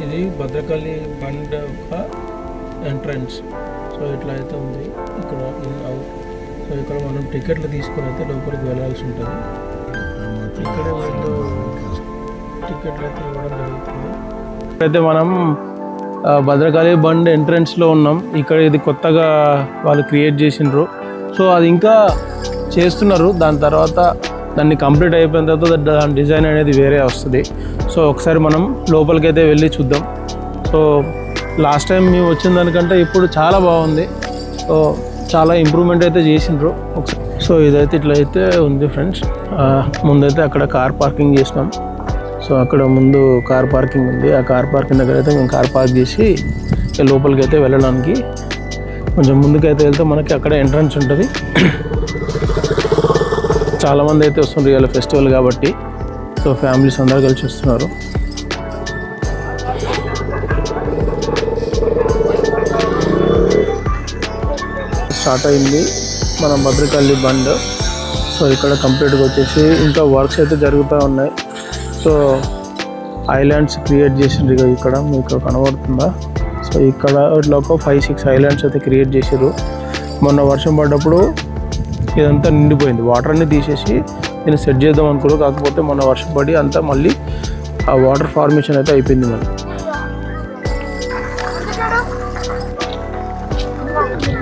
ఇది భద్రకాళి బండ్ యొక్క entrance. So ఇట్లా అయితే ఉంది ఇక్కడ ఇన్ అవుట్. సో ఇక్కడ మనం టికెట్లు తీసుకొని అయితే లోపలికి వెళ్ళాల్సి ఉంటుంది. ఇక్కడే వాళ్ళు టికెట్లు అయితే ఇవ్వడం జరుగుతుంది. అయితే మనం భద్రకాళి బండ్ ఎంట్రన్స్లో ఉన్నాం. ఇక్కడ ఇది కొత్తగా వాళ్ళు క్రియేట్ చేసినారు. సో అది ఇంకా చేస్తున్నారు. దాని తర్వాత దాన్ని కంప్లీట్ అయిపోయిన తర్వాత దాని డిజైన్ అనేది వేరే వస్తుంది. సో ఒకసారి మనం లోపలికి అయితే వెళ్ళి చూద్దాం. సో లాస్ట్ టైం మేము వచ్చిన దానికంటే ఇప్పుడు చాలా బాగుంది. సో చాలా ఇంప్రూవ్మెంట్ అయితే చేసిండ్రు ఒకసారి. సో ఇదైతే ఇట్లా అయితే ఉంది ఫ్రెండ్స్. ముందైతే అక్కడ కార్ పార్కింగ్ చేసినాం. సో అక్కడ ముందు కార్ పార్కింగ్ ఉంది. ఆ కార్ పార్కింగ్ దగ్గర అయితే మేము కార్ పార్క్ చేసి లోపలికి అయితే వెళ్ళడానికి కొంచెం ముందుకైతే వెళ్తే మనకి అక్కడ ఎంట్రన్స్ ఉంటుంది. చాలామంది అయితే వస్తున్నారు ఇవాళ ఫెస్టివల్ కాబట్టి. సో ఫ్యామిలీస్ అందరూ కలిసి వస్తున్నారు. స్టార్ట్ అయింది మన భద్రకాళి బండ్. సో ఇక్కడ కంప్లీట్గా వచ్చేసి ఇంకా వర్క్స్ అయితే జరుగుతూ ఉన్నాయి. సో ఐలాండ్స్ క్రియేట్ చేసిండ్రు ఇక్కడ మీకు కనబడుతుందా. సో ఇక్కడ ఇట్లా ఒక 5-6 ఐలాండ్స్ అయితే క్రియేట్ చేసారు. మొన్న వర్షం పడ్డప్పుడు ఇదంతా నిండిపోయింది. వాటర్ అన్ని తీసేసి దీన్ని సెట్ చేద్దాం అనుకోరు. కాకపోతే మొన్న వర్షం పడి అంతా మళ్ళీ ఆ వాటర్ ఫార్మేషన్ అయితే అయిపోయింది. మళ్ళీ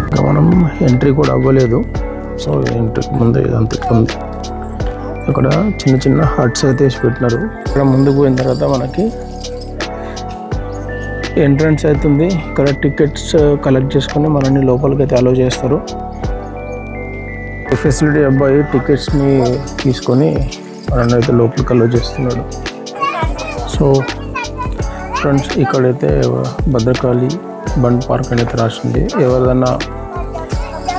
ఇంకా మనం ఎంట్రీ కూడా అవ్వలేదు. సో ఎంట్రీకి ముందు ఇదంతా ఉంది. ఇక్కడ చిన్న చిన్న హట్స్ అయితే వేసి పెట్టినారు. ఇక్కడ ముందుకు పోయిన తర్వాత మనకి ఎంట్రన్స్ అవుతుంది. ఇక్కడ టికెట్స్ కలెక్ట్ చేసుకొని మనల్ని లోపలికి అయితే అలో చేస్తారు. ఫెసిలిటీ అబ్బాయి టికెట్స్ని తీసుకొని మనల్ని అయితే లోపలికి అలో చేస్తున్నాడు. సో ఫ్రెండ్స్ ఇక్కడైతే భద్రకాళి బండ్ పార్క్ అనేది రాసింది. ఎవరిదన్నా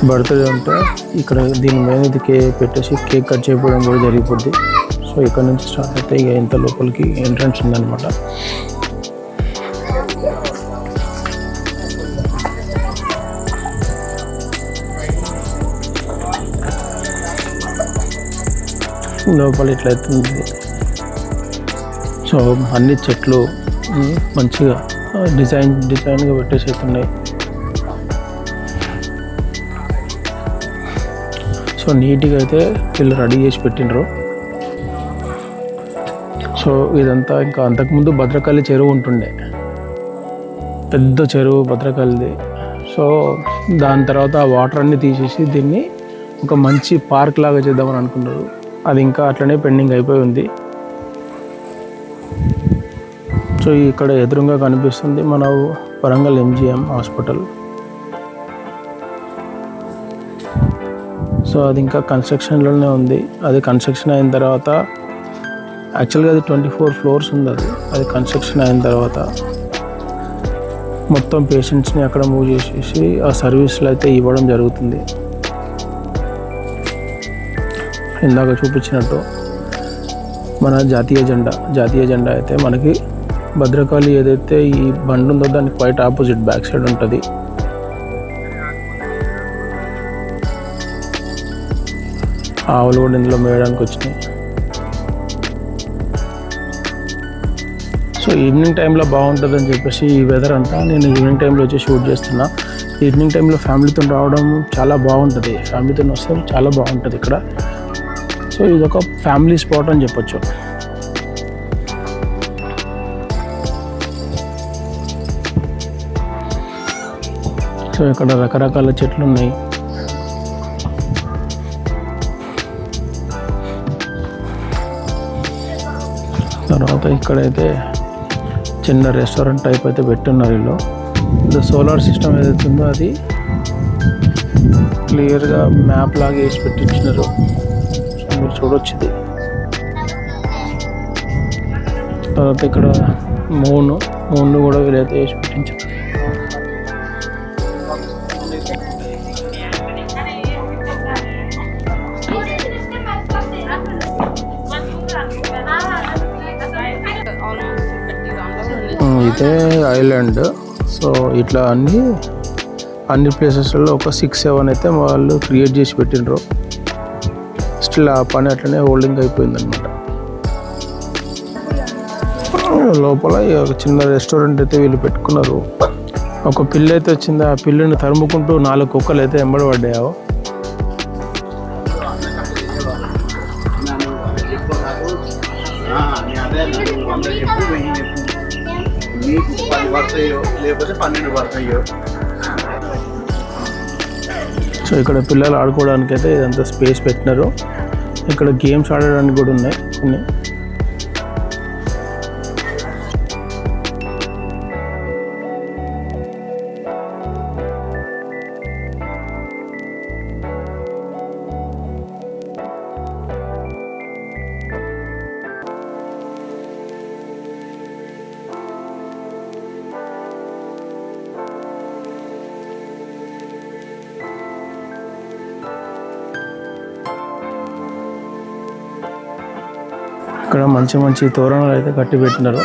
బర్త్డే ఉంటే ఇక్కడ దీని మీద ఇది పెట్టేసి కేక్ కట్ చేయడం కూడా జరిగిపోద్ది. సో ఇక్కడ నుంచి స్టార్ట్ అయితే ఇక ఇంత లోపలికి ఎంట్రన్స్ ఉందన్నమాట. లోపల ఇట్లయితే ఉంది. సో అన్ని చెట్లు మంచిగా డిజైన్గా పెట్టేసి అవుతున్నాయి. సో నీట్గా అయితే వీళ్ళు రెడీ చేసి పెట్టినరు. సో ఇదంతా ఇంకా అంతకుముందు భద్రకాళి చెరువు ఉంటుండే, పెద్ద చెరువు భద్రకాళిది. సో దాని తర్వాత ఆ వాటర్ అన్నీ తీసేసి దీన్ని ఒక మంచి పార్క్ లాగా చేద్దామని అనుకున్నారు. అది ఇంకా అట్లనే పెండింగ్ అయిపోయి ఉంది. సో ఇక్కడ ఎదురుగా కనిపిస్తుంది మన వరంగల్ MGM హాస్పిటల్. సో అది ఇంకా కన్స్ట్రక్షన్లోనే ఉంది. అది కన్స్ట్రక్షన్ అయిన తర్వాత యాక్చువల్గా అది 24 ఫ్లోర్స్ ఉంది. అది కన్స్ట్రక్షన్ అయిన తర్వాత మొత్తం పేషెంట్స్ని అక్కడ మూవ్ చేసేసి ఆ సర్వీస్లు అయితే ఇవ్వడం జరుగుతుంది. ఇందాక చూపించినట్టు మన జాతీయ జెండా అయితే మనకి భద్రకాళి ఏదైతే ఈ బండి ఉందో దానికి క్వైట్ ఆపోజిట్ బ్యాక్ సైడ్ ఉంటుంది. ఆవులు కూడా ఇందులో మేయడానికి వచ్చినాయి. సో ఈవినింగ్ టైంలో బాగుంటుందని చెప్పేసి ఈ వెదర్ అంతా నేను ఈవినింగ్ టైంలో వచ్చి షూట్ చేస్తున్నా. ఈవినింగ్ టైంలో ఫ్యామిలీతో రావడం చాలా బాగుంటుంది. ఫ్యామిలీతో వస్తే చాలా బాగుంటుంది ఇక్కడ. సో ఇది ఒక ఫ్యామిలీ స్పాట్ అని చెప్పొచ్చు. సో ఇక్కడ రకరకాల చెట్లు ఉన్నాయి. తర్వాత ఇక్కడైతే చిన్న రెస్టారెంట్ టైప్ అయితే పెట్టున్నారు వీళ్ళు. ఇది సోలార్ సిస్టమ్ ఏదైతే ఉందో అది క్లియర్గా మ్యాప్ లాగా వేసి పెట్టించినారు. మీరు చూడొచ్చు ఇది. తర్వాత ఇక్కడ మూన్ కూడా వీలైతే వేసి పెట్టించారు. ఇదే ఐలాండ్. సో ఇట్లా అన్ని ప్లేసెస్లో ఒక 6-7 అయితే వాళ్ళు క్రియేట్ చేసి పెట్టినరు. స్టిల్ ఆ పని అట్లనే హోల్డింగ్ అయిపోయిందనమాట. లోపల ఒక చిన్న రెస్టారెంట్ అయితే వీళ్ళు పెట్టుకున్నారు. ఒక పిల్లి అయితే వచ్చింది, ఆ పిల్లిని తరుముకుంటూ 4 కుక్కలు అయితే ఎంబడి పడ్డాయో. సో ఇక్కడ పిల్లలు ఆడుకోవడానికి అయితే ఇదంతా స్పేస్ పెట్టినారు. ఇక్కడ గేమ్స్ ఆడడానికి కూడా ఉన్నాయి కొన్ని. ఇక్కడ మంచి మంచి తోరణాలు అయితే కట్టి పెట్టినారు.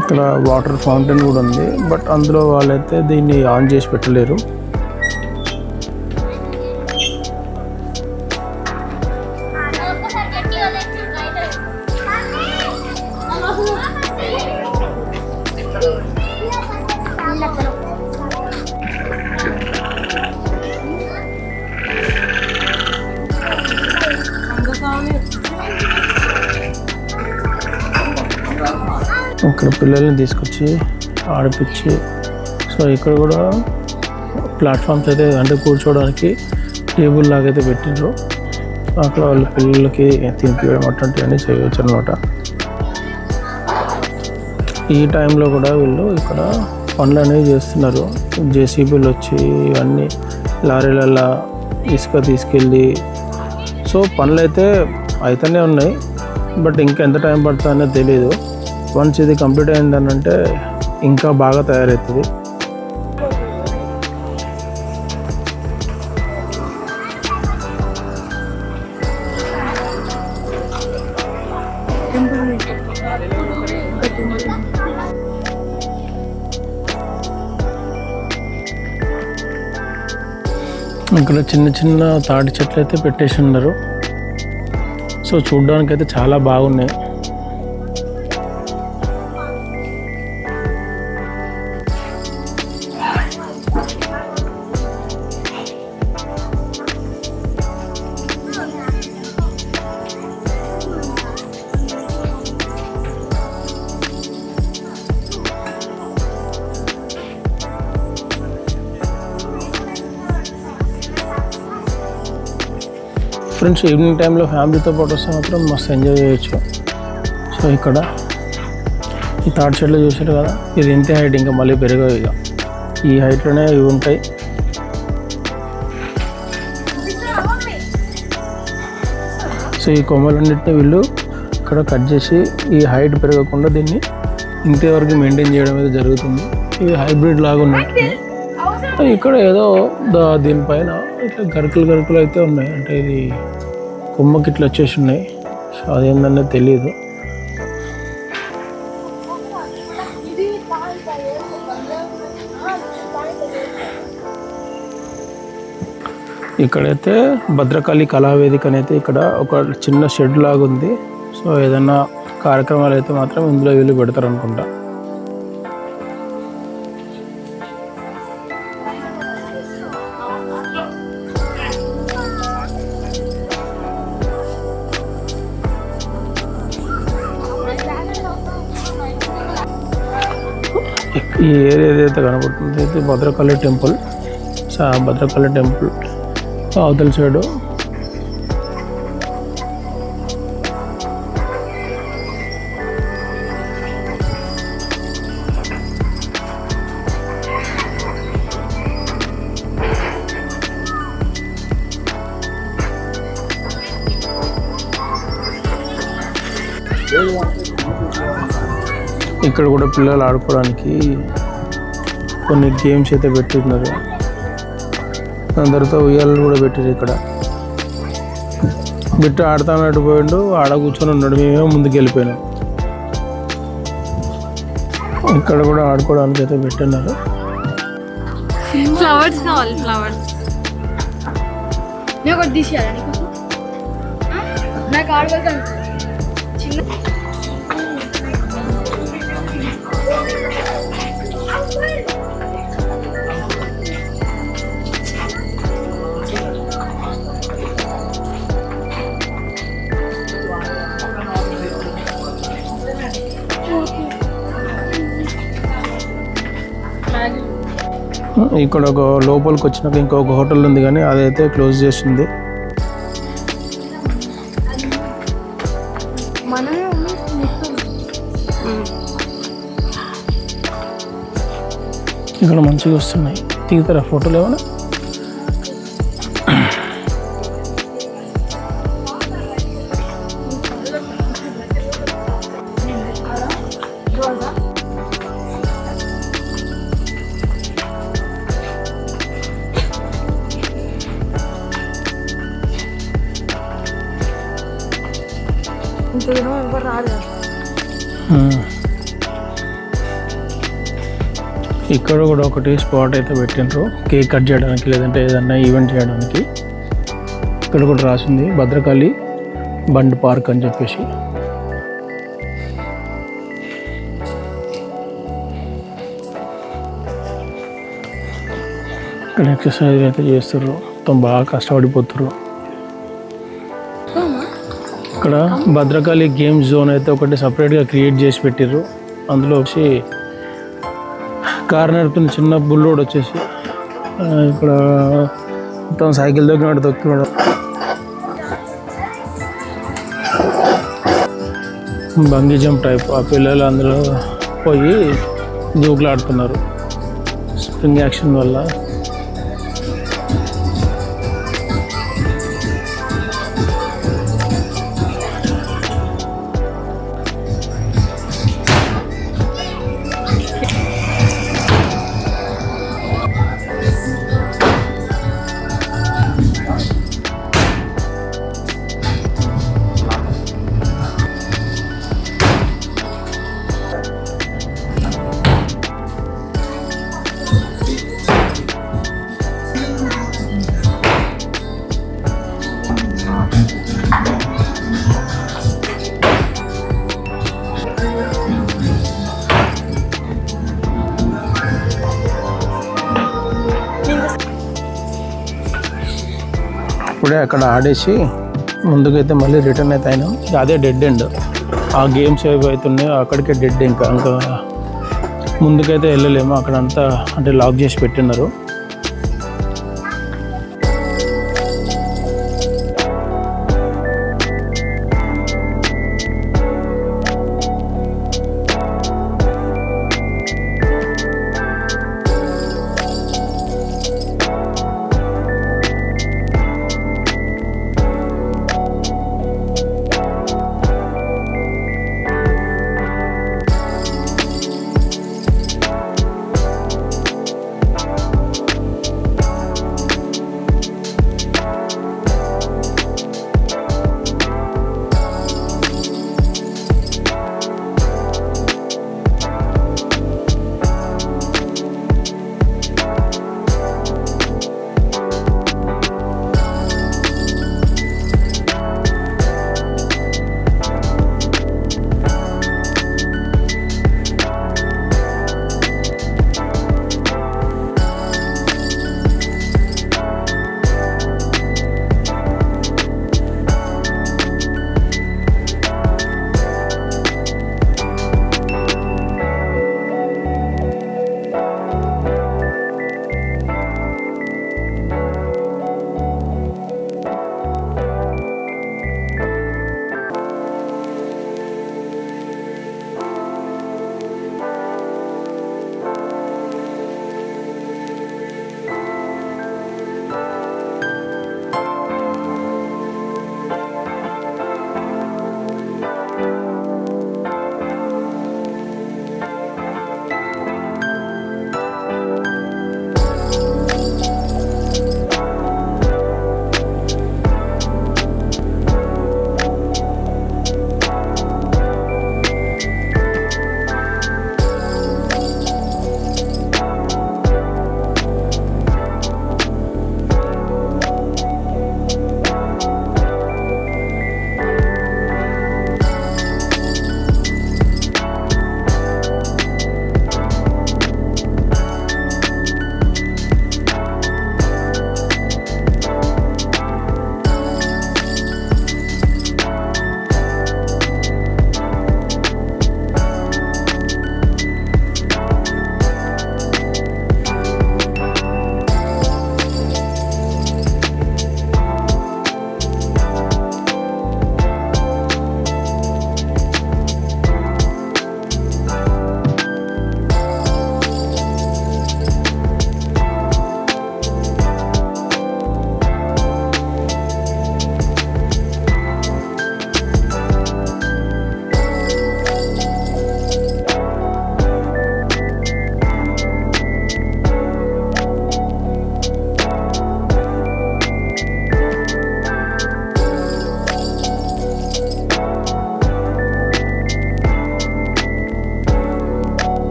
ఇక్కడ వాటర్ ఫౌంటైన్ కూడా ఉంది, బట్ అందులో వాళ్ళైతే దీన్ని ఆన్ చేసి పెట్టలేరు. ఇక్కడ పిల్లల్ని తీసుకొచ్చి ఆడిపించి, సో ఇక్కడ కూడా ప్లాట్ఫామ్స్ అయితే అంటే కూర్చోవడానికి టేబుల్ లాగైతే పెట్టిండ్రు. అక్కడ వాళ్ళ పిల్లలకి తినిపించడం అటువంటివన్నీ చేయవచ్చు అనమాట. ఈ టైంలో కూడా వీళ్ళు ఇక్కడ పనులు అనేవి చేస్తున్నారు. జేసీబీలు వచ్చి ఇవన్నీ లారీలలో ఇసుక తీసుకెళ్ళి, సో పనులు అయితే అయితేనే ఉన్నాయి, బట్ ఇంకా ఎంత టైం పడుతుందో అనేది తెలియదు. వన్స్ ఇది కంప్లీట్ అయిందని అంటే ఇంకా బాగా తయారవుతుంది. ఇక్కడ చిన్న చిన్న తాటి చెట్లు అయితే పెట్టేసి ఉన్నారు. సో చూడడానికి అయితే చాలా బాగున్నాయి. ఫ్రెండ్స్, ఈవినింగ్ టైంలో ఫ్యామిలీతో పాటు వస్తే మాత్రం మస్తు ఎంజాయ్ చేయొచ్చు. సో ఇక్కడ ఈ తాటి చెట్లు చూసారు కదా, ఇది ఇంతే హైట్, ఇంకా మళ్ళీ పెరగవు. ఇక ఈ హైట్లోనే ఇవి ఉంటాయి. సో ఈ కొమ్మలన్నింటినీ వీళ్ళు ఇక్కడ కట్ చేసి ఈ హైట్ పెరగకుండా దీన్ని ఇంతే వరకు మెయింటైన్ చేయడం అయితే జరుగుతుంది. ఇది హైబ్రిడ్ లాగా ఉన్నట్టు. ఇక్కడ ఏదో దీనిపైన ఇట్లా గరుకులు అయితే ఉన్నాయి, అంటే ఇది కొమ్మకి ఇట్లా వచ్చేసి ఉన్నాయి. సో అదేందనేది తెలియదు. ఇక్కడైతే భద్రకాళి కళావేదిక అనేది ఇక్కడ ఒక చిన్న షెడ్ లాగా ఉంది. సో ఏదైనా కార్యక్రమాలు అయితే మాత్రం ఇందులో వీళ్ళు పెడతారు అనుకుంటా. ఈ ఏరియా ఏదైతే కనబడుతుంది అయితే Bhadrakali temple. So Bhadrakali temple అవతల సైడు ఇక్కడ కూడా పిల్లలు ఆడుకోవడానికి కొన్ని గేమ్స్ అయితే పెట్టున్నారు. అందరితో ఉయ్యాలు కూడా పెట్టారు. ఇక్కడ బిట్టు ఆడుతానట్టు పోయిండు, ఆడ కూర్చొని ఉన్నాడు, మేమేమో ముందుకు వెళ్ళిపోయినాం. ఇక్కడ కూడా ఆడుకోవడానికి అయితే పెట్టున్నారు. ఫ్లవర్స్ కావాలి, ఫ్లవర్స్. నేను ఒకటి తీసేయాలి. నాకు ఆడగలుగుతాను చిన్న ఇక్కడ ఒక లోపలికి వచ్చినాక ఇంకొక హోటల్ ఉంది కానీ అదైతే క్లోజ్ చేసింది. ఇక్కడ మంచిగా వస్తున్నాయి, తీగుతారా ఫోటోలు ఏమైనా? ఇక్కడ కూడా ఒకటి స్పాట్ అయితే పెట్టిండ్రు కేక్ కట్ చేయడానికి, లేదంటే ఏదన్నా ఈవెంట్ చేయడానికి. ఇక్కడ కూడా రాసింది భద్రకాళి బండ్ పార్క్ అని చెప్పేసి. ఇక్కడ ఎక్సర్సైజ్ అయితే చేస్తారు, మొత్తం బాగా కష్టపడిపోతారు. ఇక్కడ భద్రకాళి గేమ్స్ జోన్ అయితే ఒకటి సపరేట్గా క్రియేట్ చేసి పెట్టిర్రు. అందులో వచ్చి కార్ నడుపుతున్న చిన్న బుల్లోడ్ వచ్చేసి ఇక్కడ మొత్తం సైకిల్ దొక్కినాడు దొక్కినాడు. బంగీ జంప్ టైప్, ఆ పిల్లలు అందులో పోయి దూకులాడుతున్నారు స్ప్రింగ్ యాక్షన్ వల్ల. ఇప్పుడే అక్కడ ఆడేసి ముందుకైతే మళ్ళీ రిటర్న్ అయితే అయినాం. అదే డెడ్ ఎండ్, ఆ గేమ్స్ ఏవి అవుతున్నాయో అక్కడికే డెడ్. ఇంకా ముందుకైతే వెళ్ళలేము, అక్కడంతా అంటే లాక్ చేసి పెట్టినారు.